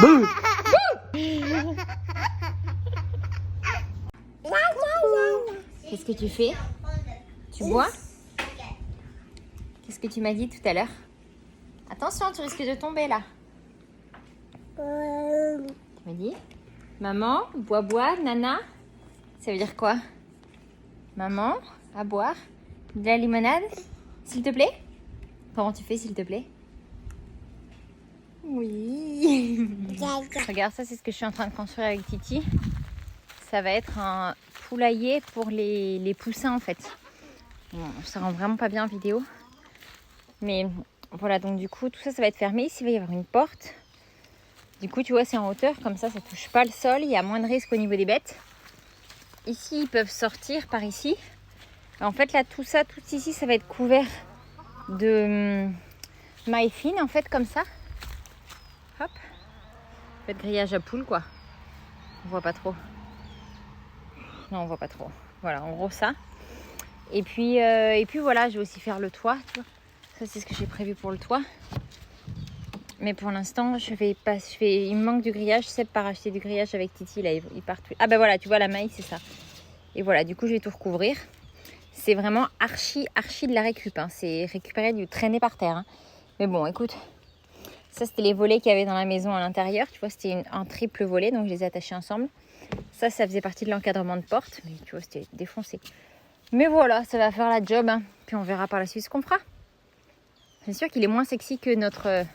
Bouh. Qu'est-ce que tu fais? Tu bois? Qu'est-ce que tu m'as dit tout à l'heure? Attention, tu risques de tomber là. Tu m'as dit? Maman, bois, nana. Ça veut dire quoi? Maman, à boire? De la limonade? S'il te plaît? Comment tu fais, s'il te plaît? Oui. Regarde, ça c'est ce que je suis en train de construire avec Titi. Ça va être un poulailler pour les poussins en fait. Bon, ça rend vraiment pas bien en vidéo. Mais voilà, donc du coup, tout ça, ça va être fermé. Ici, il va y avoir une porte. Du coup, tu vois, c'est en hauteur. Comme ça touche pas le sol. Il y a moins de risques au niveau des bêtes. Ici, ils peuvent sortir par ici. En fait, là, tout ici, ça va être couvert de maille fine, en fait, comme ça. Hop. En fait, grillage à poules, quoi. On voit pas trop. Non, on voit pas trop. Voilà, en gros, ça. Et puis voilà, je vais aussi faire le toit. Tu vois. Ça, c'est ce que j'ai prévu pour le toit. Mais pour l'instant, il me manque du grillage. Seb part acheter du grillage avec Titi. Là, il part. Ah ben voilà, tu vois, la maille, c'est ça. Et voilà, du coup, je vais tout recouvrir. C'est vraiment archi de la récup. Hein. C'est récupéré du traîner par terre. Hein. Mais bon, écoute, ça, c'était les volets qu'il y avait dans la maison à l'intérieur. Tu vois, c'était un triple volet, donc je les ai attachés ensemble. Ça faisait partie de l'encadrement de porte. Mais tu vois, c'était défoncé. Mais voilà, ça va faire la job. Hein. Puis on verra par la suite ce qu'on fera. C'est sûr qu'il est moins sexy que notre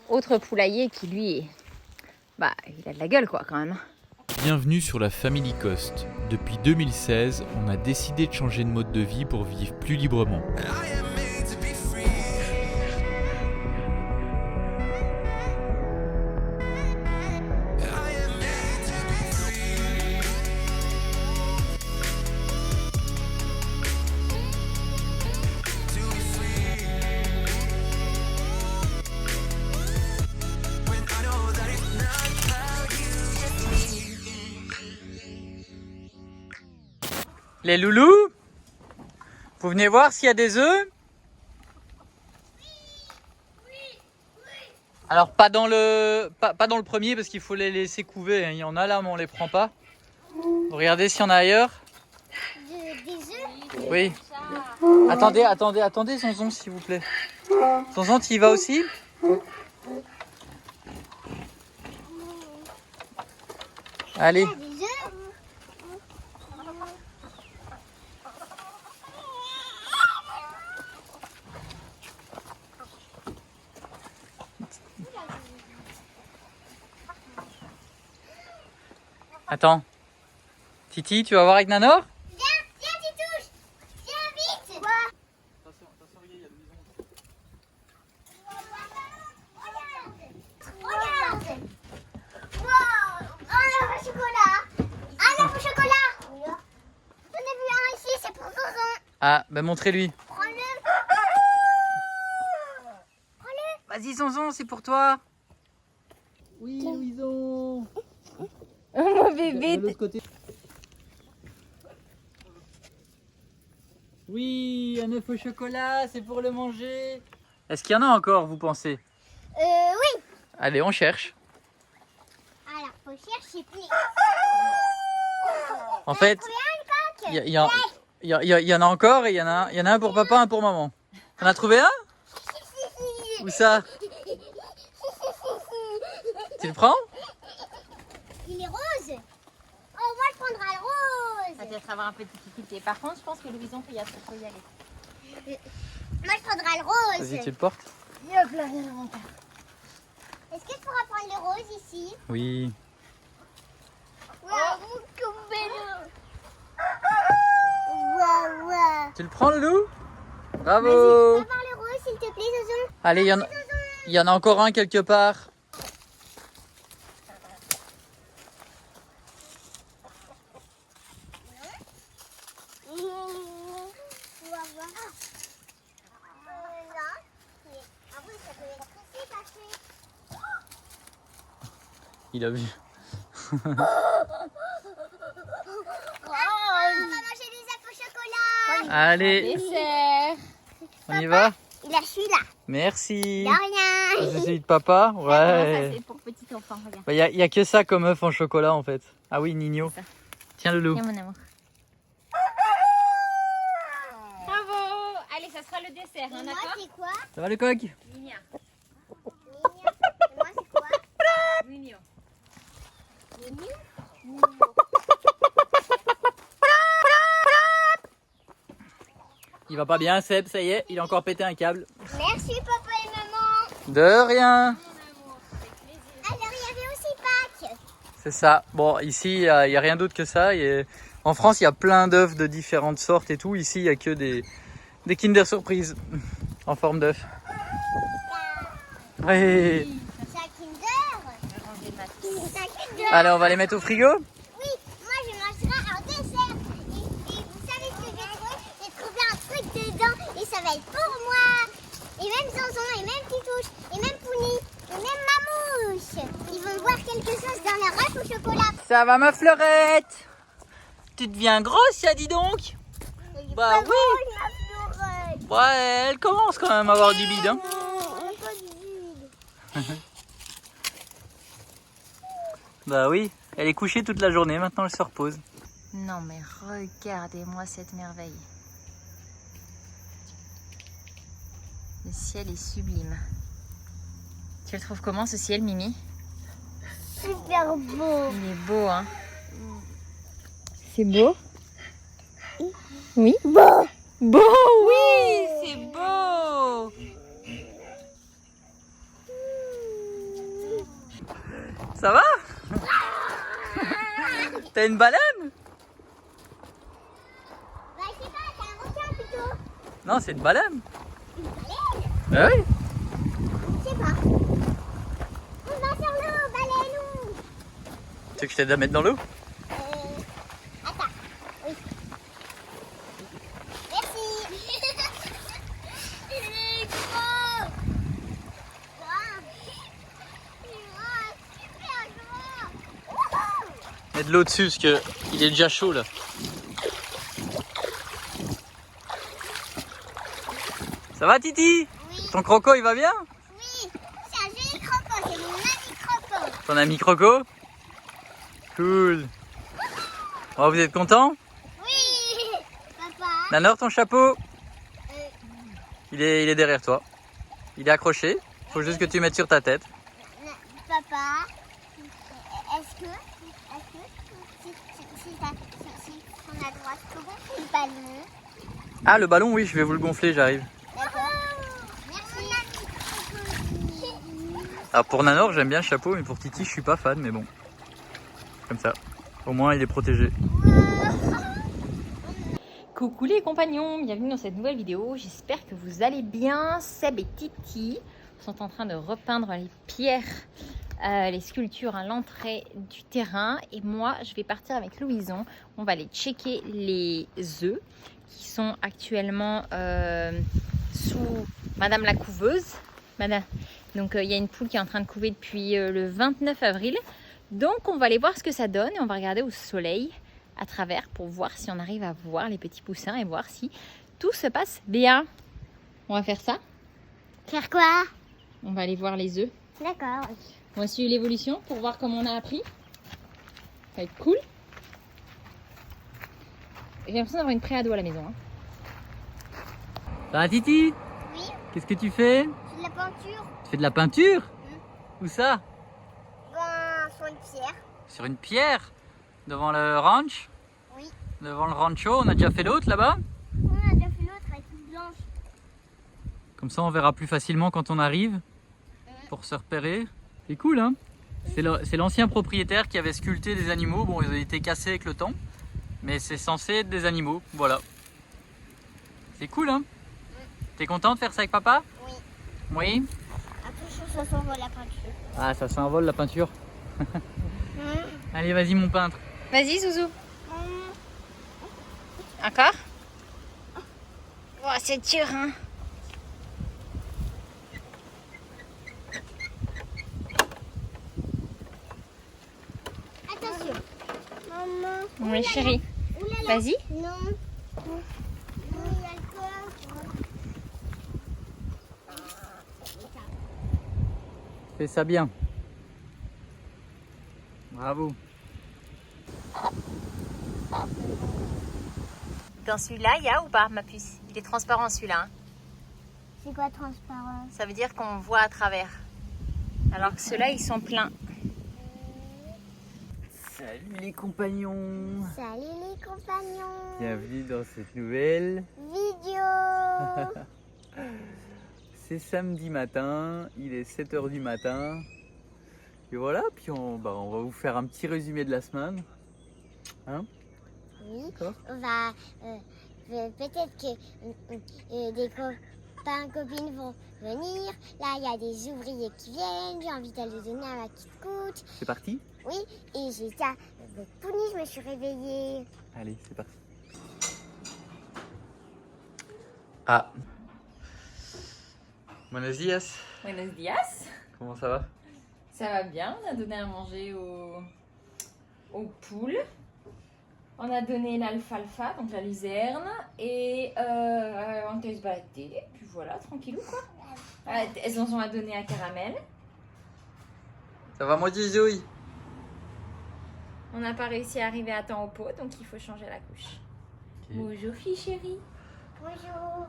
autre poulailler qui, lui, il a de la gueule, quoi, quand même. Bienvenue sur la Family Coast. Depuis 2016, on a décidé de changer de mode de vie pour vivre plus librement. Les loulous, vous venez voir s'il y a des œufs? Alors pas dans le premier parce qu'il faut les laisser couver. Il y en a là mais on les prend pas. Regardez s'il y en a ailleurs. Des œufs? Oui. Attendez Zonzon s'il vous plaît. Zonzon, tu y vas aussi? Allez. Des œufs? Attends. Titi, tu vas voir avec Nanor? Viens, Titouche! Viens vite! Quoi? Attention, regarde, il y a des bisons. Regarde! Wow! Un œuf au chocolat! Un œuf au chocolat! J'en ai vu un ici, c'est pour Zonzon. Ah, ben montrez-lui. Prends-le! Prends-le! Vas-y Zonzon, c'est pour toi. Oui, Louison. Oh, mon bébé. De l'autre côté. Oui, un œuf au chocolat, c'est pour le manger. Est-ce qu'il y en a encore, vous pensez? Oui! Allez, on cherche. Alors, faut chercher plus. En fait, il y en a encore et il y en a un pour papa, un pour maman. T'en as trouvé un? Où ça? Tu le prends? Il est rose. Oh, moi je prendrai le rose. Peut-être avoir un petit difficulté. Par contre, je pense que Louison peut y aller. Moi je prendrai le rose. Vas-y, tu le portes? Hop là, viens dans mon tas. Est-ce que je pourrais prendre le rose ici? Oui. Waouh, comme belle. Waouh, waouh. Tu le prends le loup? Vas-y, Bravo! tu peux avoir le rose s'il te plaît, Zozo? Allez, il y en a encore un quelque part. On va voir. Là. Après, ça peut être ici, caché. Il a vu. On va manger des œufs au chocolat. Allez, Dessert. on y va? Il a celui-là. Merci. De rien. C'est celui de papa? Ça, Ouais. c'est pour petit enfant, regarde. Bah, y a que ça comme œuf en chocolat en fait. Ah oui, Nino. C'est ça. Tiens le loup. Tiens mon amour. Bravo. Allez, ça sera le dessert, hein, Moi, d'accord? c'est quoi? Ça va le coq? Mignon. Moi, c'est quoi? Mignon. Il va pas bien Seb, ça y est, il a encore pété un câble. Merci, papa et maman. De rien. Alors, il y avait aussi Pâques. C'est ça. Bon, ici, il y a rien d'autre que ça. En France, il y a plein d'œufs de différentes sortes et tout. Ici, il y a que des Kinder Surprise en forme d'œuf. Oui. C'est un Kinder. C'est un Kinder. Allez, on va les mettre au frigo. Oui, moi je mangerai un dessert. Et vous savez ce que j'ai trouvé? J'ai trouvé un truc dedans et ça va être pour moi. Et même Zanzon, et même Titouche, et même Pouni, et même Mamouche. Ils vont boire quelque chose dans leur œuf au chocolat. Ça va ma fleurette? Tu deviens grosse, ça dis donc? Bah oui. Ouais, elle commence quand même à avoir du bide. Hein. Bah oui, elle est couchée toute la journée, maintenant elle se repose. Non mais regardez-moi cette merveille. Le ciel est sublime. Tu le trouves comment ce ciel, Mimi? Super beau. Il est beau, hein? C'est beau? Oui? Beau. Beau, oui! C'est beau! Ça va? T'as une baleine? Bah, je sais pas, c'est un requin plutôt. Non, c'est une baleine. Une baleine? Bah oui. Je sais pas. On va sur l'eau, baleine. Tu veux que je t'aide à mettre dans l'eau? Attends. Oui. Merci. Il est gros. Wow. Il est gros, super gros. Wouhou. Mets de l'eau dessus parce qu'il est déjà chaud là. Ça va Titi? Oui, Ton croco il va bien? oui. C'est un joli croco, c'est mon ami croco. Ton ami croco? Cool. Oh, vous êtes content? Oui. Papa. Nanor, ton chapeau? Il est derrière toi. Il est accroché. Faut juste que tu mettes sur ta tête. Papa, est-ce que si on a le droit de gonfler le ballon? Ah, le ballon, oui, je vais vous le gonfler, j'arrive. D'accord. Merci. Alors pour Nanor, j'aime bien le chapeau, mais pour Titi, je suis pas fan, mais bon. Comme ça. Au moins, il est protégé. Coucou les compagnons, bienvenue dans cette nouvelle vidéo. J'espère que vous allez bien. Seb et Titi sont en train de repeindre les pierres, les sculptures à l'entrée du terrain. Et moi, je vais partir avec Louison. On va aller checker les œufs qui sont actuellement sous Madame la couveuse. Donc il y a une poule qui est en train de couver depuis le 29 avril. Donc on va aller voir ce que ça donne et on va regarder au soleil à travers pour voir si on arrive à voir les petits poussins et voir si tout se passe bien. On va faire ça. Faire quoi? On va aller voir les œufs. D'accord. On va suivre l'évolution pour voir comment on a appris. Ça va être cool. J'ai l'impression d'avoir une pré-ado à la maison. Hein. Ça va Titi? Oui, Qu'est-ce que tu fais? c'est de la peinture. Tu fais de la peinture? Où ça? Sur une pierre. Sur une pierre? Devant le ranch? Oui. Devant le rancho, on a déjà fait l'autre là-bas? On a déjà fait l'autre, elle est toute blanche. Comme ça, on verra plus facilement quand on arrive pour se repérer. C'est cool, hein? C'est l'ancien propriétaire qui avait sculpté des animaux. Bon, ils ont été cassés avec le temps, mais c'est censé être des animaux. Voilà. C'est cool, hein? T'es content de faire ça avec papa? Oui. Oui? Attention, ça s'envole la peinture. Ah, ça s'envole la peinture. Allez, vas-y, mon peintre. Vas-y, Zouzou. Encore? Oh, c'est dur, hein? Attention. Maman. Oui, chérie. Oulala. Vas-y. Non. Non, il y a le corps. Fais ça bien. Bravo. Dans celui-là, il y a ou pas, ma puce? Il est transparent celui-là. Hein. C'est quoi transparent? Ça veut dire qu'on voit à travers. Alors que ceux-là, ils sont pleins. Salut les compagnons. Salut les compagnons. Bienvenue dans cette nouvelle vidéo. C'est samedi matin, il est 7h du matin. Et voilà, puis on va vous faire un petit résumé de la semaine. Hein? Oui, D'accord. on va peut-être que des copains, copines vont venir. Là, il y a des ouvriers qui viennent. J'ai envie d'aller donner à ma petite coach. C'est parti? Oui, et j'ai ça. Pouni, je me suis réveillée. Allez, c'est parti. Ah. Buenos días. Buenos días. Comment ça va? Ça va bien, on a donné à manger aux poules. On a donné l'alfalfa, donc la luzerne, et on t'a se balader, et puis voilà, tranquillou quoi. Elles en ont à donner à Caramel. Ça va, moi, Zoé? On n'a pas réussi à arriver à temps au pot, donc il faut changer la couche. Okay. Bonjour fille chérie. Bonjour.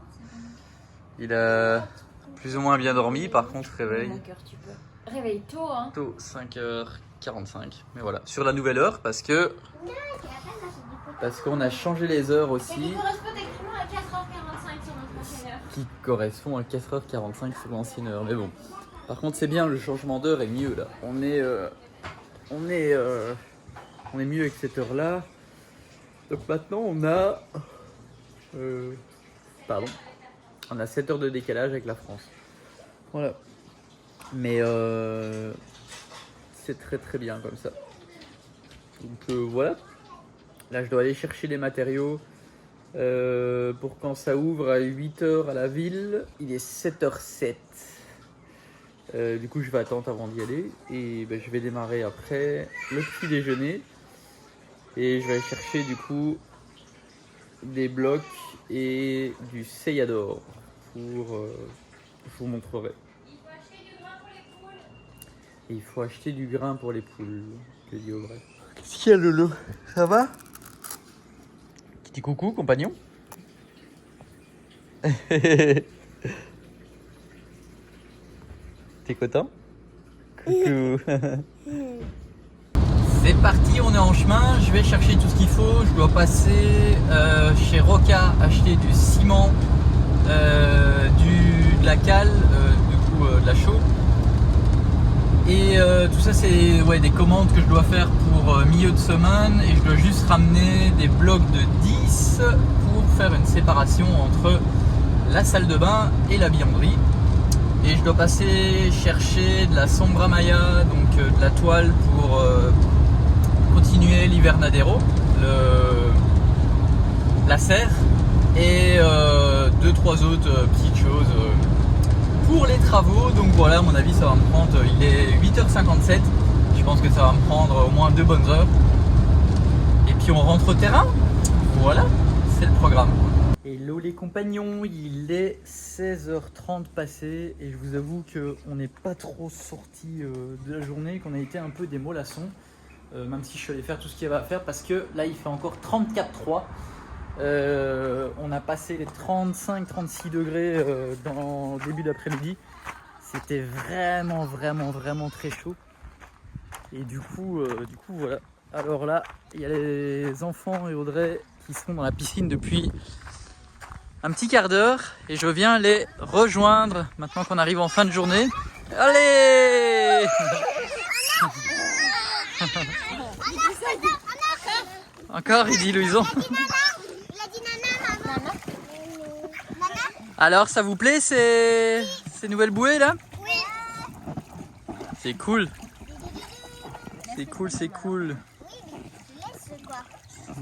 Il a plus ou moins bien dormi, par contre, réveil. D'accord, tu peux. Réveille tôt, hein. Tôt, 5h45. Mais voilà, sur la nouvelle heure, parce qu'on a changé les heures aussi. Qui correspond exactement à 4h45 sur notre ancienne heure. Qui correspond à 4h45 sur l'ancienne heure. Mais bon, par contre, c'est bien, le changement d'heure est mieux là. On est mieux avec cette heure-là. Donc maintenant, on a 7 heures de décalage avec la France. Voilà. Mais c'est très très bien comme ça. Donc voilà. Là, je dois aller chercher les matériaux pour quand ça ouvre à 8h à la ville. Il est 7h07. Du coup, je vais attendre avant d'y aller. Et je vais démarrer après le petit déjeuner. Et je vais aller chercher du coup des blocs et du Seyador pour... je vous montrerai. Et il faut acheter du grain pour les poules. Je dis au vrai. Qu'est-ce qu'il y a, Lolo? Ça va? Petit coucou, compagnon. T'es content? Coucou. C'est parti, on est en chemin. Je vais chercher tout ce qu'il faut. Je dois passer chez Roca acheter du ciment, de la cale, de la chaux. Et tout ça, c'est des commandes que je dois faire pour milieu de semaine. Et je dois juste ramener des blocs de 10 pour faire une séparation entre la salle de bain et la buanderie. Et je dois passer chercher de la sombra maya, donc de la toile pour continuer l'hivernadero, la serre, et 2-3 autres petites choses pour les travaux. Donc voilà, à mon avis, ça va me prendre, il est 8h57, je pense que ça va me prendre au moins 2 bonnes heures. Et puis on rentre au terrain, voilà, c'est le programme. Hello les compagnons, il est 16h30 passé et je vous avoue qu'on n'est pas trop sorti de la journée, qu'on a été un peu des mollassons, même si je suis allé faire tout ce qu'il y avait à faire parce que là il fait encore 34,3. On a passé les 35-36 degrés dans le début d'après-midi. C'était vraiment très chaud. Et du coup voilà. Alors là, il y a les enfants et Audrey qui sont dans la piscine depuis un petit quart d'heure et je viens les rejoindre maintenant qu'on arrive en fin de journée. Allez! Encore, il dit Louison. Alors, ça vous plaît ces nouvelles bouées là? Oui. C'est cool. C'est cool.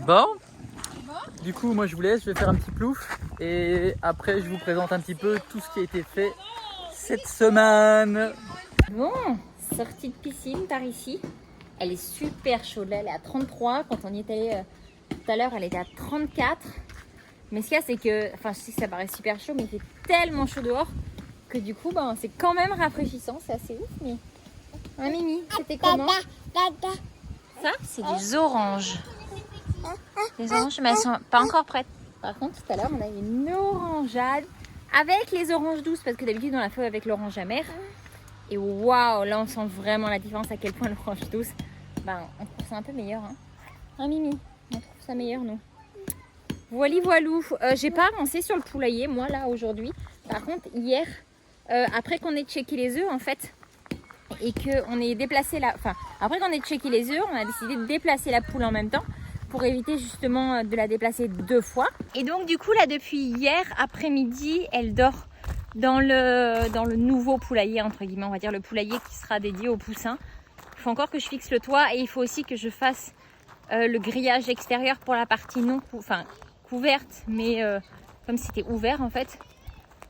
Bon. Du coup, moi je vous laisse, je vais faire un petit plouf et après je vous présente un petit peu tout ce qui a été fait cette semaine. Bon, sortie de piscine par ici. Elle est super chaude là, elle est à 33. Quand on y est allé tout à l'heure, elle était à 34. Mais ce qu'il y a, c'est que, enfin je sais que ça paraît super chaud, mais il fait tellement chaud dehors que du coup, c'est quand même rafraîchissant. C'est assez ouf, mais... Hein, Mimi, c'était comment? Ça, c'est des oranges. Des oranges, mais elles sont pas encore prêtes. Par contre, tout à l'heure, on a une orangeade avec les oranges douces, parce que d'habitude, on la fait avec l'orange amère. Et waouh, là, on sent vraiment la différence à quel point l'orange douce, ben, on trouve ça un peu meilleur. Hein, Mimi, on trouve ça meilleur, nous. Voilà, voilou. J'ai pas avancé sur le poulailler, moi, là, aujourd'hui. Par contre, hier, après qu'on ait checké les œufs, en fait, et qu'on ait déplacé la... Enfin, après qu'on ait checké les œufs, on a décidé de déplacer la poule en même temps pour éviter justement de la déplacer 2 fois. Et donc, du coup, là, depuis hier après-midi, elle dort dans le nouveau poulailler, entre guillemets, on va dire le poulailler qui sera dédié aux poussins. Il faut encore que je fixe le toit et il faut aussi que je fasse le grillage extérieur pour la partie non couverte, mais comme c'était ouvert en fait.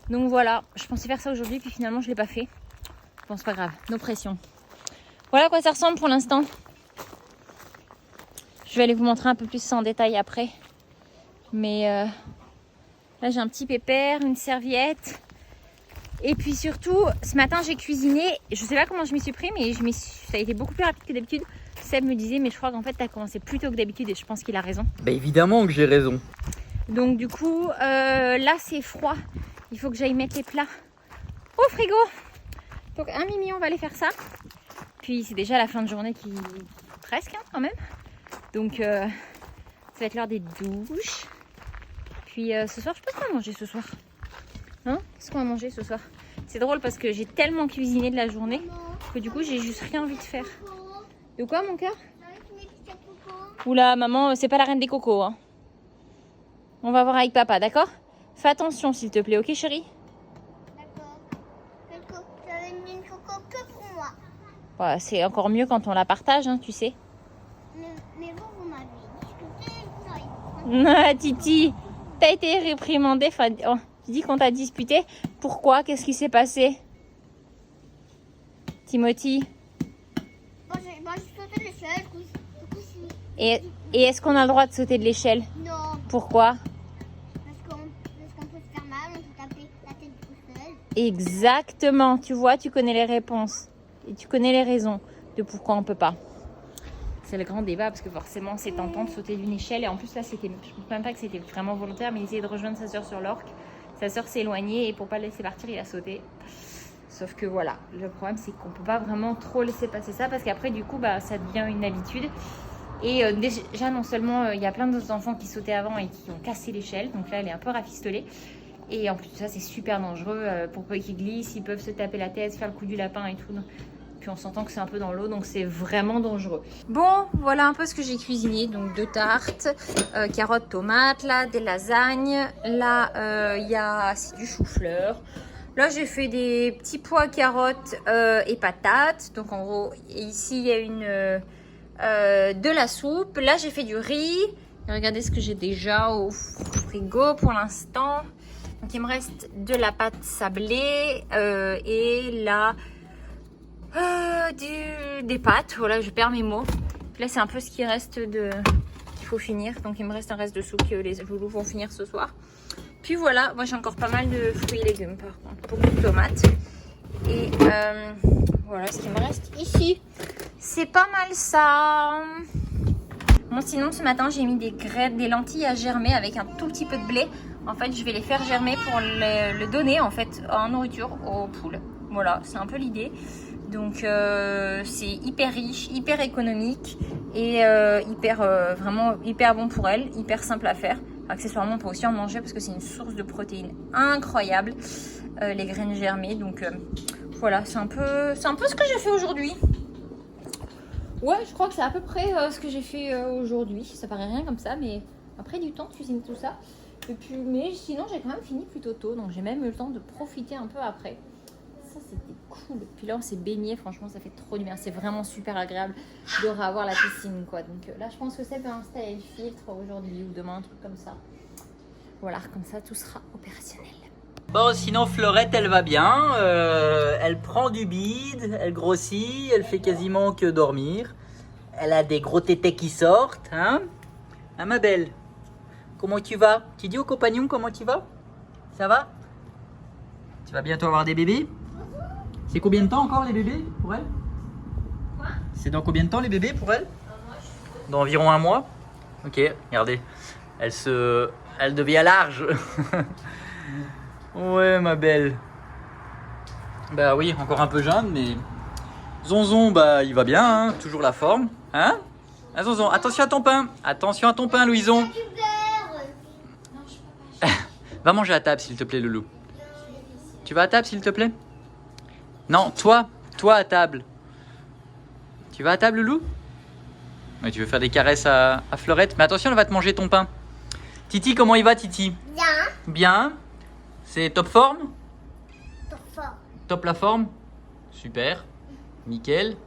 Donc voilà, je pensais faire ça aujourd'hui, puis finalement je ne l'ai pas fait. Bon, c'est pas grave, nos pressions. Voilà à quoi ça ressemble pour l'instant. Je vais aller vous montrer un peu plus ça en détail après. Mais là j'ai un petit pépère, une serviette. Et puis surtout, ce matin j'ai cuisiné. Je sais pas comment je m'y suis pris, mais ça a été beaucoup plus rapide que d'habitude. Seb me disait, mais je crois qu'en fait tu as commencé plus tôt que d'habitude, et je pense qu'il a raison. Bah évidemment que j'ai raison. Donc du coup, là c'est froid. Il faut que j'aille mettre les plats au frigo. Donc Mimi, on va aller faire ça. Puis c'est déjà la fin de journée qui... Presque hein, quand même. Donc ça va être l'heure des douches. Puis ce soir, je sais pas ce qu'on va manger ce soir. Hein? Qu'est-ce qu'on va manger ce soir? C'est drôle parce que j'ai tellement cuisiné de la journée que du coup j'ai juste rien envie de faire. De quoi mon cœur? Oula maman, c'est pas la reine des cocos. Hein. On va voir avec papa, d'accord? Fais attention s'il te plaît, ok chérie? D'accord. J'avais mis une coco que pour moi. Ouais, c'est encore mieux quand on la partage, hein, tu sais. Mais vous m'avez discuté. Ah, Titi, t'as été réprimandée. Enfin, oh, tu dis qu'on t'a disputé. Pourquoi? Qu'est-ce qui s'est passé? Timothy? Bon, j'ai sauté de l'échelle. Et est-ce qu'on a le droit de sauter de l'échelle? Non. Pourquoi? Parce qu'on peut se faire mal, on peut taper la tête tout seul. Exactement. Tu vois, tu connais les réponses. Et tu connais les raisons de pourquoi on peut pas. C'est le grand débat parce que forcément c'est tentant de sauter d'une échelle. Et en plus là, je ne pense même pas que c'était vraiment volontaire, mais il essayait de rejoindre sa soeur sur l'orque. Sa soeur s'est éloignée et pour pas le laisser partir, il a sauté. Sauf que voilà, le problème c'est qu'on peut pas vraiment trop laisser passer ça parce qu'après du coup bah, ça devient une habitude. Et déjà non seulement il y a plein d'autres enfants qui sautaient avant et qui ont cassé l'échelle, donc là elle est un peu rafistolée. Et en plus de ça c'est super dangereux pour peu qu'ils glissent, ils peuvent se taper la tête, faire le coup du lapin et tout. Puis on s'entend que c'est un peu dans l'eau, donc c'est vraiment dangereux. Bon, voilà un peu ce que j'ai cuisiné. Donc 2 tartes, carottes, tomates, là des lasagnes, là il y a du chou-fleur. Là j'ai fait des petits pois, carottes et patates. Donc en gros, ici il y a de la soupe. Là j'ai fait du riz. Et regardez ce que j'ai déjà au frigo pour l'instant. Donc il me reste de la pâte sablée et là des pâtes. Voilà, je perds mes mots. Puis là c'est un peu ce qui reste qu'il faut finir. Donc il me reste un reste de soupe que les loulous vont finir ce soir. Puis voilà, moi j'ai encore pas mal de fruits et légumes par contre, beaucoup de tomates. Et voilà ce qui me reste ici. C'est pas mal ça. Bon, sinon ce matin j'ai mis des lentilles à germer avec un tout petit peu de blé. En fait je vais les faire germer pour le donner en fait en nourriture aux poules. Voilà, c'est un peu l'idée. Donc c'est hyper riche, hyper économique et vraiment hyper bon pour elles, hyper simple à faire. Accessoirement on peut aussi en manger parce que c'est une source de protéines incroyable, les graines germées. Donc voilà, c'est un peu ce que j'ai fait aujourd'hui. Ouais, je crois que c'est à peu près ce que j'ai fait aujourd'hui. Ça paraît rien comme ça, mais après du temps de cuisiner tout ça. Et puis, mais sinon j'ai quand même fini plutôt tôt, donc j'ai même eu le temps de profiter un peu après. Ça c'était cool. Puis là on s'est baigné, franchement ça fait trop du bien. C'est vraiment super agréable de revoir la piscine quoi. Donc là je pense que ça peut installer le filtre aujourd'hui ou demain, un truc comme ça. Voilà, comme ça tout sera opérationnel. Bon, sinon Fleurette elle va bien, elle prend du bide, elle grossit, elle fait quasiment que dormir. Elle a des gros tétés qui sortent, hein? Hein ma belle? Comment tu vas? Tu dis aux compagnons comment tu vas? Ça va? Tu vas bientôt avoir des bébés? C'est combien de temps encore les bébés pour elle? Quoi? C'est dans combien de temps les bébés pour elle? Moi je dans environ 1 mois. Ok, regardez, elle devient large. Ouais, ma belle. Bah oui, encore un peu jeune, mais Zonzon, bah il va bien, hein, toujours la forme, hein? Ah, Zonzon, attention à ton pain, Louison. Va manger à table, s'il te plaît, Loulou. Tu vas à table, s'il te plaît? Non, toi à table. Tu vas à table, Loulou? Ouais, tu veux faire des caresses à Fleurette, mais attention, elle va te manger ton pain. Titi, comment il va, Titi? Bien. Bien. C'est top forme? Trop fort. Top la forme? Super. Nickel.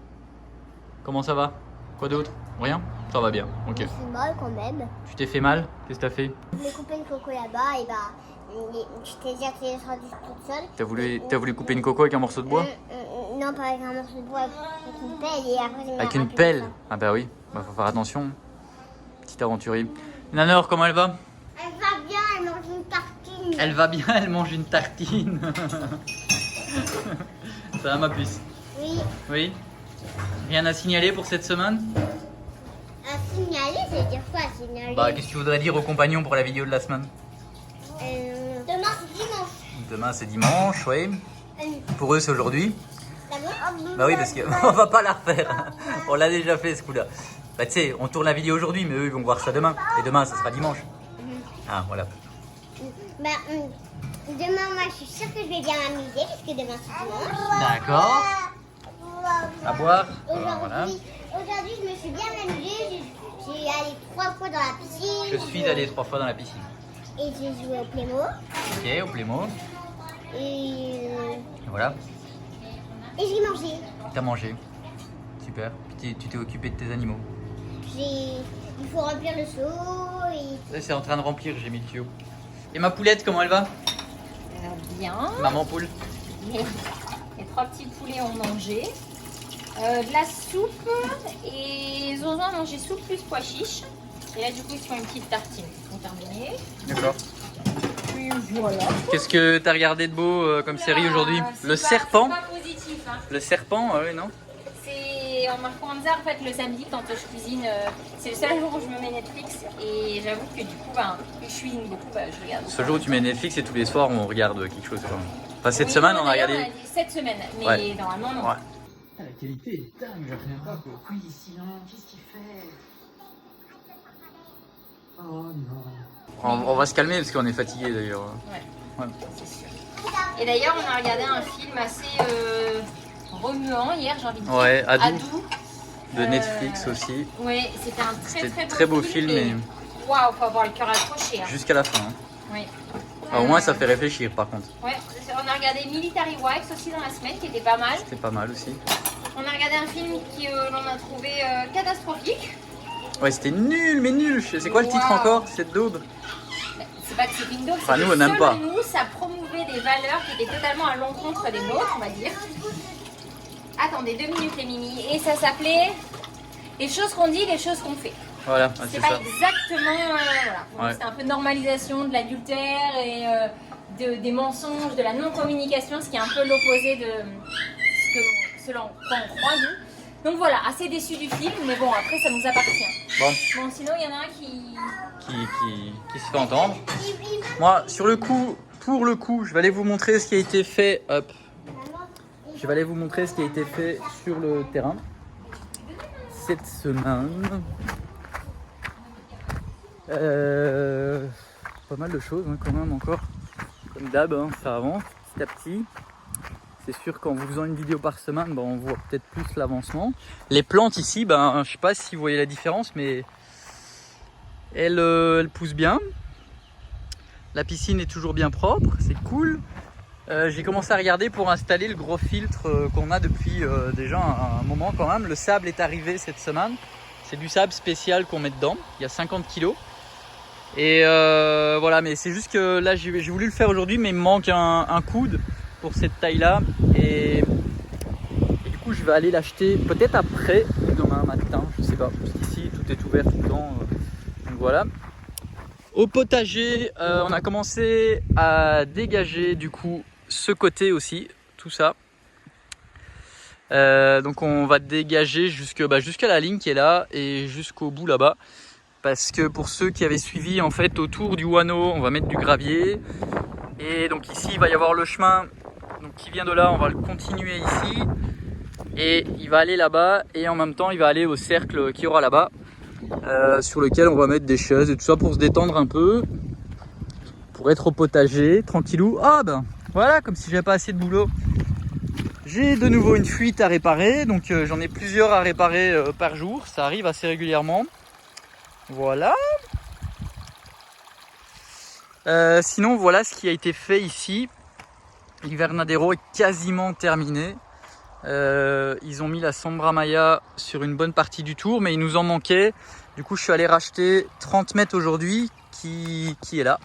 Comment ça va? Quoi d'autre? Rien? Ça va bien, ok. C'est mal quand même. Tu t'es fait mal? Qu'est-ce que t'as fait? Je voulais couper une coco là-bas et bah, je t'ai déjà descendue toute seule. T'as voulu couper une coco avec un morceau de bois? Non, pas avec un morceau de bois, avec une pelle et après j'ai mis Avec un une peu pelle? de ça. Ah bah oui, bah, faut faire attention. Petit aventurier. Nanor, comment elle va? Elle va bien, elle mange une tartine. Elle va bien, elle mange une tartine. Ça va, ma puce? Oui. Oui? Rien à signaler pour cette semaine? À signaler, ça veut dire quoi, à signaler? Bah, qu'est-ce que tu voudrais dire aux compagnons pour la vidéo de la semaine? Demain, c'est dimanche. Demain, c'est dimanche, oui. Pour eux, c'est aujourd'hui. D'abord, Bah oui, parce qu'on va pas la refaire. On l'a déjà fait, ce coup-là. Bah, tu sais, on tourne la vidéo aujourd'hui, mais eux, ils vont voir ça demain. Et demain, ça sera dimanche. Ah, voilà. bah, demain, moi, je suis sûre que je vais bien m'amuser, parce que demain, c'est dimanche. D'accord. À boire. Aujourd'hui, Voilà. aujourd'hui, je me suis bien amusée. J'ai allé 3 fois dans la piscine. Je suis allé 3 fois dans la piscine. Et j'ai joué au Playmo. Ok, au Playmo. Et Voilà. j'ai mangé. T'as mangé. Super. Tu t'es occupé de tes animaux. Il faut remplir le seau. Et... C'est en train de remplir, j'ai mis le tuyau. Et ma poulette, comment elle va? Bien. Maman poule. Les 3 petits poulets ont mangé. De la soupe et Zonzon a mangé soupe plus pois chiche. Et là, du coup, ils se font une petite tartine. Ils sont terminés. D'accord. Puis voilà. Qu'est-ce que t'as regardé de beau comme série aujourd'hui? Le serpent. C'est pas positif. Hein. Le serpent, oui, non? C'est en marquant hasard, en fait, le samedi, quand je cuisine, c'est le seul jour où je me mets Netflix. Et j'avoue que du coup, je cuisine beaucoup, je regarde. Ce jour où tu mets Netflix et tous les soirs on regarde quelque chose. Enfin, cette Oui, semaine on a d'ailleurs, regardé. on a dit cette semaine, mais Ouais. normalement, non. Ouais. La qualité est dingue, je reviens pas quoi. Oui, sinon, qu'est-ce qu'il fait? Oh non. On va se calmer parce qu'on est fatigué d'ailleurs. Ouais. Ouais. C'est sûr. Et d'ailleurs, on a regardé un film assez remuant hier, j'ai envie de dire. Ouais, Adou. Adou. De Netflix aussi. Oui, c'était un C'était très beau film. et Waouh, faut avoir le cœur accroché. Hein. jusqu'à la fin. Hein. Oui. Ah, au moins ça fait réfléchir par contre. Ouais, on a regardé Military Wives aussi dans la semaine, qui était pas mal. C'était pas mal aussi. On a regardé un film qui l'on a trouvé catastrophique. Ouais, c'était nul, mais nul. C'est quoi le titre Waouh. encore? Cette daube? C'est pas que c'est une daube, Enfin, c'est nous, que on n'aime selon pas. nous, ça promouvait des valeurs qui étaient totalement à l'encontre des nôtres, on va dire. Attendez 2 minutes les mimi. Et ça s'appelait Les choses qu'on dit, les choses qu'on fait. Voilà, C'est c'est pas ça. exactement... voilà. Donc, Ouais. c'était un peu de normalisation de l'adultère et des mensonges, de la non-communication, ce qui est un peu l'opposé de ce à quoi on croit, nous. Donc voilà, assez déçu du film, mais bon, après, ça nous appartient. Bon, Bon, sinon, il y en a un qui... qui se fait entendre. Moi, pour le coup, je vais aller vous montrer ce qui a été fait. Hop. Je vais aller vous montrer ce qui a été fait sur le terrain cette semaine. Pas mal de choses hein, quand même encore. Comme d'hab, hein, ça avance petit à petit. C'est sûr qu'en vous faisant une vidéo par semaine, on voit peut-être plus l'avancement. Les plantes ici, je sais pas si vous voyez la différence, mais elles poussent bien. La piscine est toujours bien propre, c'est cool. J'ai commencé à regarder pour installer le gros filtre qu'on a depuis déjà un moment quand même. Le sable est arrivé cette semaine. C'est du sable spécial qu'on met dedans. Il y a 50 kg. Et voilà, mais c'est juste que là j'ai voulu le faire aujourd'hui, mais il me manque un coude pour cette taille-là. Et du coup, je vais aller l'acheter peut-être après, demain matin, je sais pas. Parce qu'ici, tout est ouvert tout le temps. Donc voilà. Au potager, on a commencé à dégager du coup ce côté aussi, tout ça. Donc on va dégager jusqu'à la ligne qui est là et jusqu'au bout là-bas. Parce que pour ceux qui avaient suivi, en fait, autour du Wano, on va mettre du gravier. Et donc ici, il va y avoir le chemin donc, qui vient de là, on va le continuer ici. Et il va aller là-bas et en même temps, il va aller au cercle qu'il y aura là-bas. Sur lequel on va mettre des chaises et tout ça pour se détendre un peu. Pour être au potager, tranquillou. Ah ben, voilà, comme si j'avais pas assez de boulot. J'ai de nouveau une fuite à réparer. Donc j'en ai plusieurs à réparer par jour. Ça arrive assez régulièrement. Voilà. Sinon, voilà ce qui a été fait ici. L'Invernadero est quasiment terminé. Ils ont mis la Sombra Maya sur une bonne partie du tour, mais il nous en manquait. Du coup, je suis allé racheter 30 mètres aujourd'hui qui est là.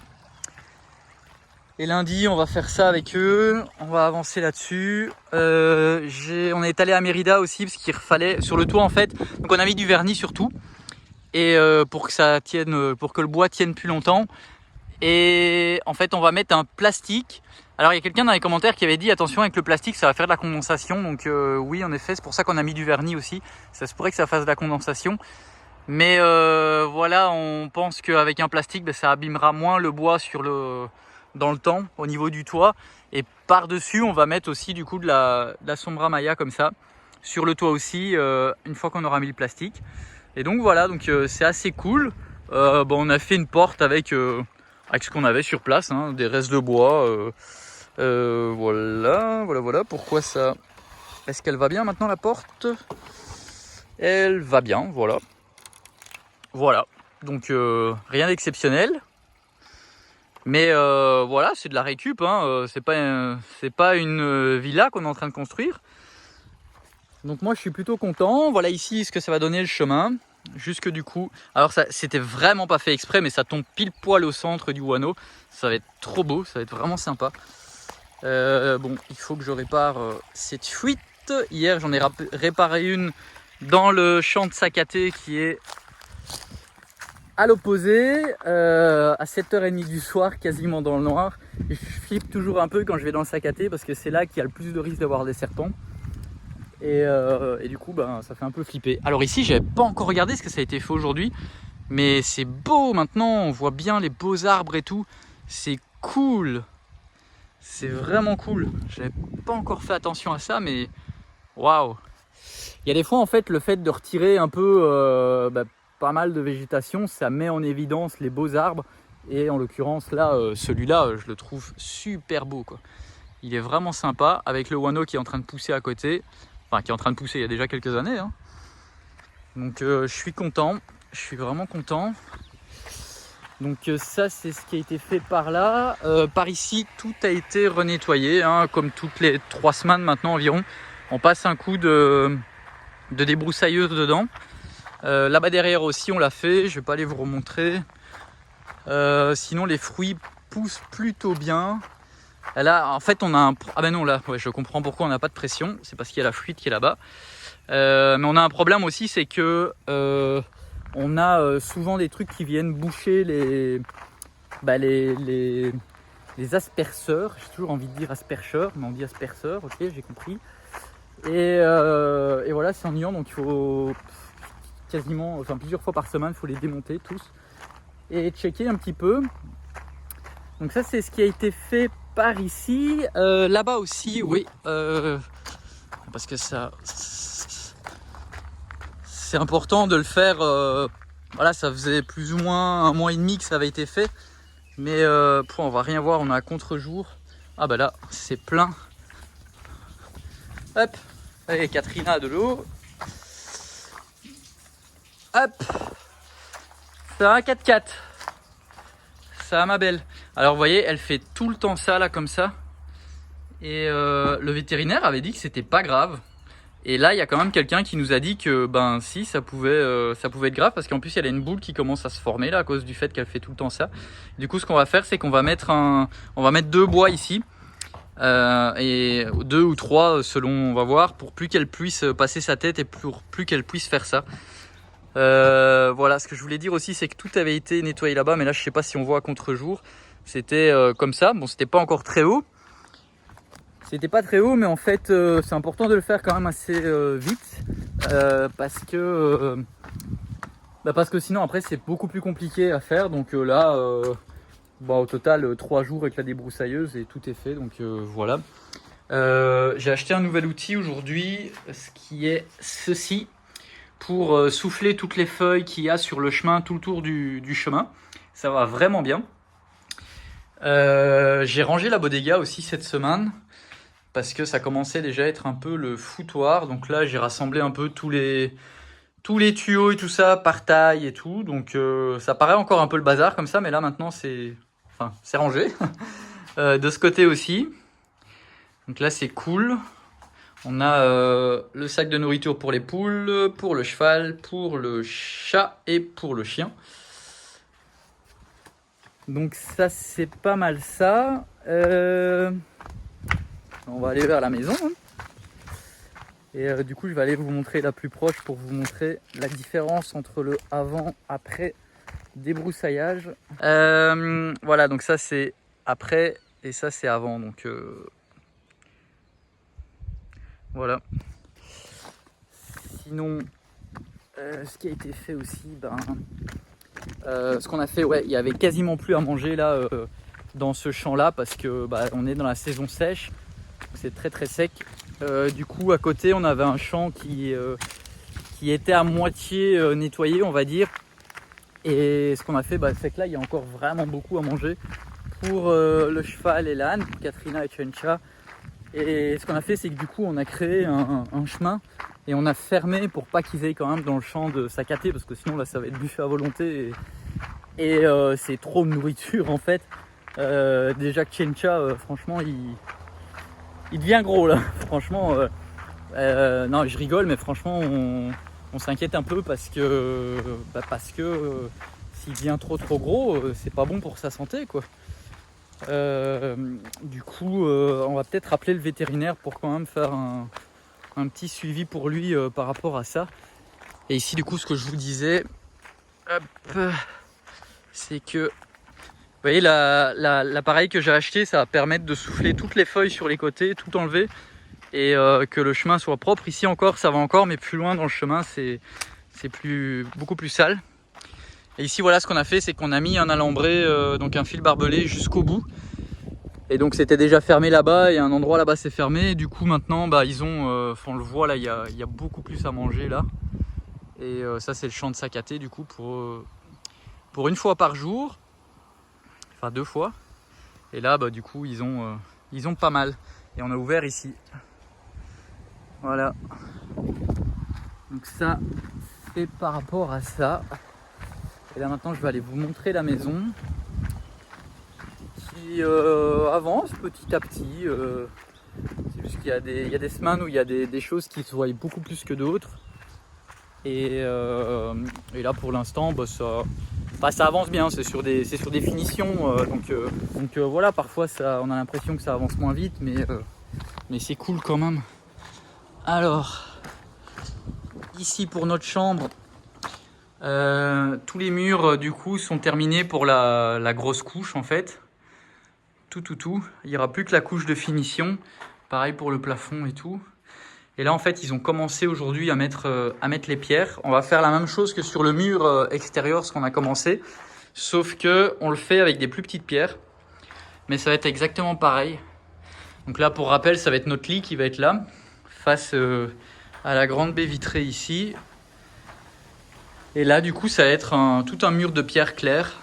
Et lundi, on va faire ça avec eux. On va avancer là-dessus. On est allé à Mérida aussi parce qu'il fallait sur le toit en fait. Donc, on a mis du vernis sur tout. Et pour que ça tienne, pour que le bois tienne plus longtemps. Et en fait, on va mettre un plastique. Alors, il y a quelqu'un dans les commentaires qui avait dit attention avec le plastique, ça va faire de la condensation. Donc oui, en effet, c'est pour ça qu'on a mis du vernis aussi. Ça se pourrait que ça fasse de la condensation. Mais voilà, on pense qu'avec un plastique, ça abîmera moins le bois dans le temps, au niveau du toit. Et par-dessus, on va mettre aussi du coup de la Sombra Maya comme ça, sur le toit aussi, une fois qu'on aura mis le plastique. Et donc voilà, donc c'est assez cool. On a fait une porte avec ce qu'on avait sur place, hein, des restes de bois. Voilà. Pourquoi ça? Est-ce qu'elle va bien maintenant la porte? Elle va bien, voilà. Voilà. Donc rien d'exceptionnel. Mais voilà, c'est de la récup. Hein. C'est pas une villa qu'on est en train de construire. Donc moi je suis plutôt content. Voilà ici ce que ça va donner le chemin. Jusque du coup, alors ça c'était vraiment pas fait exprès, mais ça tombe pile poil au centre du Wano. Ça va être trop beau, ça va être vraiment sympa. Bon, il faut que je répare cette fuite. Hier j'en ai réparé une dans le champ de Sakaté qui est à l'opposé, à 7h30 du soir, quasiment dans le noir. Et je flippe toujours un peu quand je vais dans le Sakaté parce que c'est là qu'il y a le plus de risque d'avoir des serpents. Et du coup, ça fait un peu flipper. Alors ici, j'avais pas encore regardé ce que ça a été fait aujourd'hui. Mais c'est beau maintenant, on voit bien les beaux arbres et tout. C'est cool. C'est vraiment cool. J'avais pas encore fait attention à ça, mais waouh. Il y a des fois, en fait, le fait de retirer un peu pas mal de végétation, ça met en évidence les beaux arbres. Et en l'occurrence, là, celui-là, je le trouve super beau, quoi. Il est vraiment sympa, avec le Wano qui est en train de pousser à côté. Enfin, qui est en train de pousser il y a déjà quelques années. Hein. Donc je suis content, je suis vraiment content. Donc ça c'est ce qui a été fait par là. Par ici tout a été renettoyé, hein, comme toutes les 3 semaines maintenant environ. On passe un coup de débroussailleuse dedans. Là-bas derrière aussi on l'a fait, je vais pas aller vous remontrer. Sinon les fruits poussent plutôt bien. Là, en fait, on a un... Ah ben non, là, ouais, je comprends pourquoi on n'a pas de pression. C'est parce qu'il y a la fuite qui est là-bas. Mais on a un problème aussi, c'est que on a souvent des trucs qui viennent boucher les asperceurs. J'ai toujours envie de dire aspercheurs, mais on dit asperceurs, ok, j'ai compris. Et voilà, c'est ennuyant, donc il faut quasiment, enfin plusieurs fois par semaine, il faut les démonter tous et checker un petit peu. Donc ça, c'est ce qui a été fait par ici. Là-bas aussi, oui, parce que ça, c'est important de le faire. Voilà, ça faisait plus ou moins 1 mois et demi que ça avait été fait, mais on va rien voir, on a un contre-jour. Ah bah là, c'est plein. Hop, allez, Catherine a de l'eau. Hop, ça va, 4x4. Ça va, ma belle. Alors vous voyez, elle fait tout le temps ça là comme ça. Et le vétérinaire avait dit que c'était pas grave. Et là il y a quand même quelqu'un qui nous a dit que si ça pouvait être grave, parce qu'en plus il y a une boule qui commence à se former là à cause du fait qu'elle fait tout le temps ça. Du coup ce qu'on va faire, c'est qu'on va mettre 2 bois ici. Et 2 ou 3 selon, on va voir, pour plus qu'elle puisse passer sa tête et pour plus qu'elle puisse faire ça. Voilà, ce que je voulais dire aussi, c'est que tout avait été nettoyé là-bas, mais là je sais pas si on voit à contre-jour. C'était comme ça, bon c'était pas encore très haut. C'était pas très haut, mais en fait c'est important de le faire quand même assez vite parce que sinon après c'est beaucoup plus compliqué à faire. Donc là au total 3 jours avec la débroussailleuse et tout est fait, donc voilà. J'ai acheté un nouvel outil aujourd'hui, ce qui est ceci, pour souffler toutes les feuilles qu'il y a sur le chemin, tout le tour du chemin. Ça va vraiment bien. J'ai rangé la bodega aussi cette semaine parce que ça commençait déjà à être un peu le foutoir. Donc là j'ai rassemblé un peu tous les tuyaux et tout ça par taille et tout. Donc ça paraît encore un peu le bazar comme ça, mais là maintenant c'est rangé. De ce côté aussi. Donc là c'est cool. On a le sac de nourriture pour les poules, pour le cheval, pour le chat et pour le chien. Donc ça c'est pas mal ça. On va aller vers la maison. Et du coup je vais aller vous montrer la plus proche pour vous montrer la différence entre le avant-après débroussaillage. Voilà, donc ça c'est après et ça c'est avant. Donc voilà. Sinon, ce qui a été fait aussi, ce qu'on a fait, il y avait quasiment plus à manger là dans ce champ là parce que on est dans la saison sèche, c'est très très sec. Du coup à côté on avait un champ qui était à moitié nettoyé, on va dire. Et ce qu'on a fait, c'est que là il y a encore vraiment beaucoup à manger pour le cheval et l'âne, pour Katrina et Chencha. Et ce qu'on a fait, c'est que du coup on a créé un chemin et on a fermé pour pas qu'ils aillent quand même dans le champ de s'accater, parce que sinon là ça va être buffet à volonté et c'est trop de nourriture en fait. Déjà que Chencha, franchement il devient gros là. Franchement non, je rigole, mais franchement on s'inquiète un peu parce que s'il devient trop gros, c'est pas bon pour sa santé quoi. Du coup on va peut-être appeler le vétérinaire pour quand même faire un petit suivi pour lui par rapport à ça. Et ici du coup ce que je vous disais, c'est que vous voyez l'appareil que j'ai acheté, ça va permettre de souffler toutes les feuilles sur les côtés, tout enlever, et que le chemin soit propre. Ici encore ça va encore, mais plus loin dans le chemin c'est beaucoup plus sale. Et ici voilà, ce qu'on a fait, c'est qu'on a mis un alambré, donc un fil barbelé jusqu'au bout. Et donc c'était déjà fermé là-bas, et un endroit là-bas c'est fermé. Et du coup maintenant ils ont, on le voit là, il y a beaucoup plus à manger là. Et ça c'est le champ de Sakaté du coup pour une fois par jour, enfin 2 fois. Et là du coup ils ont pas mal. Et on a ouvert ici. Voilà. Donc ça c'est par rapport à ça. Et là maintenant je vais aller vous montrer la maison qui avance petit à petit. C'est juste qu'il y a des semaines où il y a des choses qui se voient beaucoup plus que d'autres. Et là pour l'instant ça avance bien, c'est sur des finitions. Donc voilà, parfois on a l'impression que ça avance moins vite, mais c'est cool quand même. Alors ici pour notre chambre, tous les murs du coup sont terminés pour la grosse couche en fait. Tout. Il n'y aura plus que la couche de finition. Pareil pour le plafond et tout. Et là en fait ils ont commencé aujourd'hui à mettre les pierres. On va faire la même chose que sur le mur extérieur, ce qu'on a commencé. Sauf que on le fait avec des plus petites pierres. Mais ça va être exactement pareil. Donc là pour rappel, ça va être notre lit qui va être là. Face à la grande baie vitrée ici. Et là du coup ça va être tout un mur de pierre claire.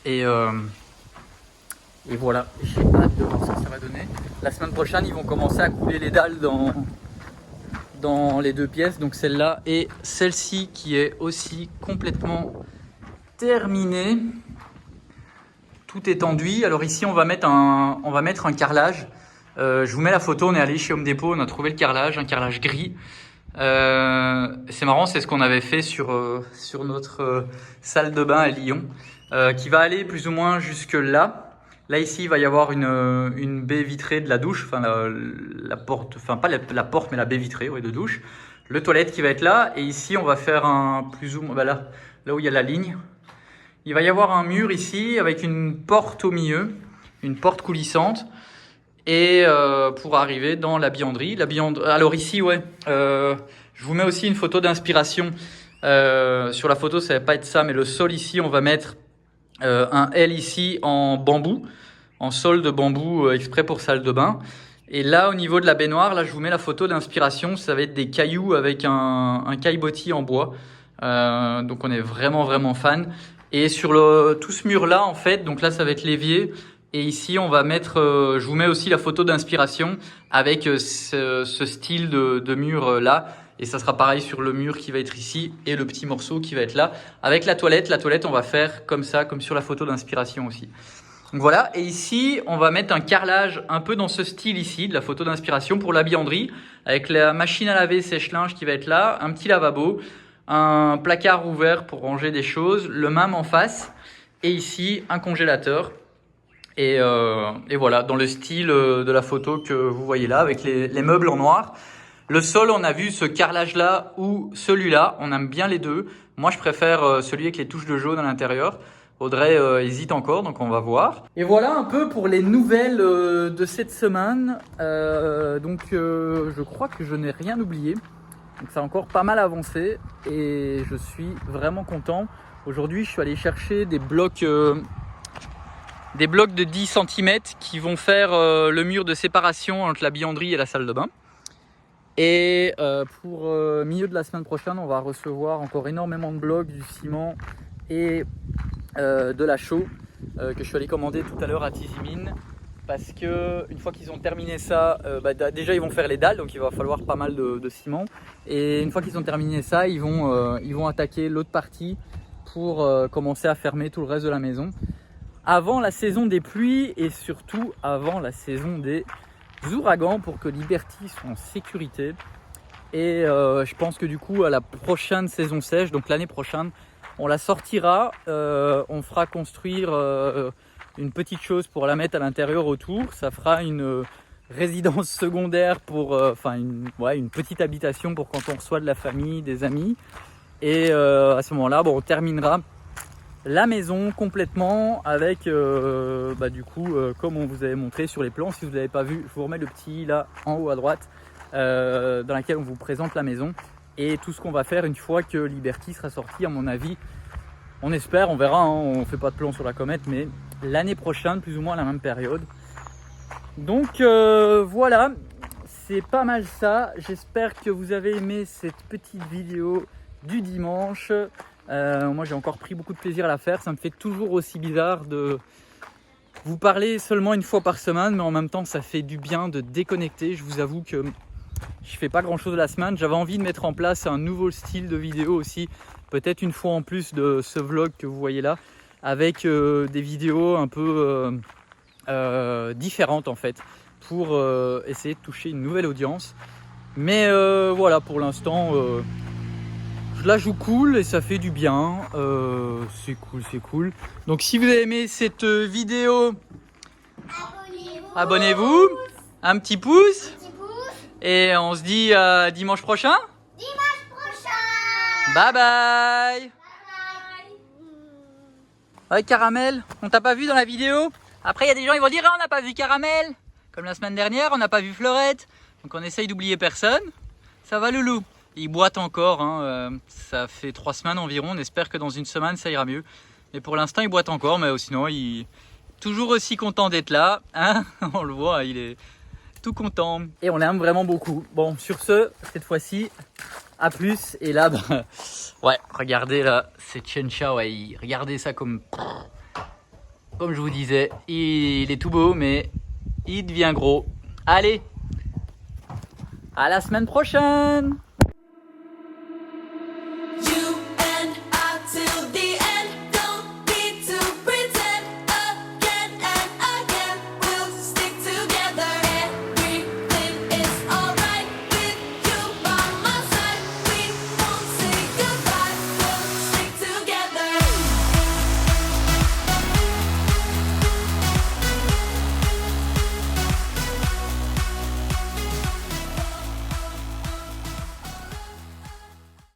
Et voilà, j'ai hâte de voir ce que ça va donner. La semaine prochaine ils vont commencer à couler les dalles dans les 2 pièces. Donc celle-là et celle-ci qui est aussi complètement terminée. Tout est enduit. Alors ici on va mettre un carrelage. Je vous mets la photo, on est allé chez Home Depot, on a trouvé le carrelage, un carrelage gris. C'est marrant, c'est ce qu'on avait fait sur notre salle de bain à Lyon, qui va aller plus ou moins jusque là. Là ici il va y avoir une baie vitrée de la douche, enfin la porte, enfin pas la porte mais la baie vitrée de douche. Le toilette qui va être là, et ici on va faire plus ou moins là où il y a la ligne. Il va y avoir un mur ici avec une porte au milieu, une porte coulissante. et pour arriver dans la bianderie. Alors ici, ouais, je vous mets aussi une photo d'inspiration. Sur la photo, ça va pas être ça, mais le sol ici, on va mettre un L ici en bambou, en sol de bambou exprès pour salle de bain. Et là, au niveau de la baignoire, là, je vous mets la photo d'inspiration. Ça va être des cailloux avec un caillebotis en bois. Donc, on est vraiment fan. Et sur tout ce mur-là, en fait, donc là, ça va être l'évier. Et ici, on va mettre, je vous mets aussi la photo d'inspiration avec ce style de mur là. Et ça sera pareil sur le mur qui va être ici et le petit morceau qui va être là. Avec la toilette, on va faire comme ça, comme sur la photo d'inspiration aussi. Donc voilà, et ici, on va mettre un carrelage un peu dans ce style ici, de la photo d'inspiration pour la bianderie, avec la machine à laver sèche-linge qui va être là, un petit lavabo, un placard ouvert pour ranger des choses, le même en face, et ici, un congélateur. Et voilà, dans le style de la photo que vous voyez là, avec les meubles en noir. Le sol, on a vu ce carrelage-là ou celui-là. On aime bien les deux. Moi, je préfère celui avec les touches de jaune à l'intérieur. Audrey hésite encore, donc on va voir. Et voilà un peu pour les nouvelles de cette semaine. Je crois que je n'ai rien oublié. Donc ça a encore pas mal avancé et je suis vraiment content. Aujourd'hui, je suis allé chercher des blocs de 10 cm qui vont faire le mur de séparation entre la bianderie et la salle de bain. Et pour milieu de la semaine prochaine, on va recevoir encore énormément de blocs, du ciment et de la chaux que je suis allé commander tout à l'heure à Tizimine. Parce que une fois qu'ils ont terminé ça, déjà ils vont faire les dalles, donc il va falloir pas mal de ciment. Et une fois qu'ils ont terminé ça, ils vont attaquer l'autre partie pour commencer à fermer tout le reste de la maison. Avant la saison des pluies et surtout avant la saison des ouragans pour que Liberty soit en sécurité. Et je pense que du coup à la prochaine saison sèche, donc l'année prochaine, on la sortira, on fera construire une petite chose pour la mettre à l'intérieur autour. Ça fera une résidence secondaire pour, une petite habitation pour quand on reçoit de la famille, des amis. Et à ce moment-là, on terminera la maison complètement avec comme on vous avait montré sur les plans. Si vous ne l'avez pas vu, je vous remets le petit là en haut à droite dans laquelle on vous présente la maison et tout ce qu'on va faire une fois que Liberty sera sorti. À mon avis, on espère, on verra, on fait pas de plan sur la comète, mais l'année prochaine, plus ou moins à la même période. Donc voilà, c'est pas mal ça. J'espère que vous avez aimé cette petite vidéo du dimanche. Moi j'ai encore pris beaucoup de plaisir à la faire. Ça me fait toujours aussi bizarre de vous parler seulement une fois par semaine, mais en même temps ça fait du bien de déconnecter. Je vous avoue que je fais pas grand chose la semaine. J'avais envie de mettre en place un nouveau style de vidéo aussi, peut-être une fois en plus de ce vlog que vous voyez là, avec des vidéos un peu différentes en fait, pour essayer de toucher une nouvelle audience. Mais voilà, pour l'instant je la joue cool et ça fait du bien. C'est cool. Donc si vous avez aimé cette vidéo, abonnez-vous, un petit pouce. Et on se dit à dimanche prochain. Bye bye. Ouais, Caramel, on t'a pas vu dans la vidéo. Après il y a des gens qui vont dire on n'a pas vu Caramel. Comme la semaine dernière, on n'a pas vu Fleurette. Donc on essaye d'oublier personne. Ça va Loulou? Il boite encore, hein. Ça fait 3 semaines environ. On espère que dans une semaine ça ira mieux. Mais pour l'instant il boite encore, mais sinon il est toujours aussi content d'être là, hein. On le voit, il est tout content. Et on l'aime vraiment beaucoup. Bon, sur ce, cette fois-ci, à plus. Et là, ouais, regardez là, c'est Chencha, ouais, regardez ça comme je vous disais, il est tout beau, mais il devient gros. Allez, à la semaine prochaine.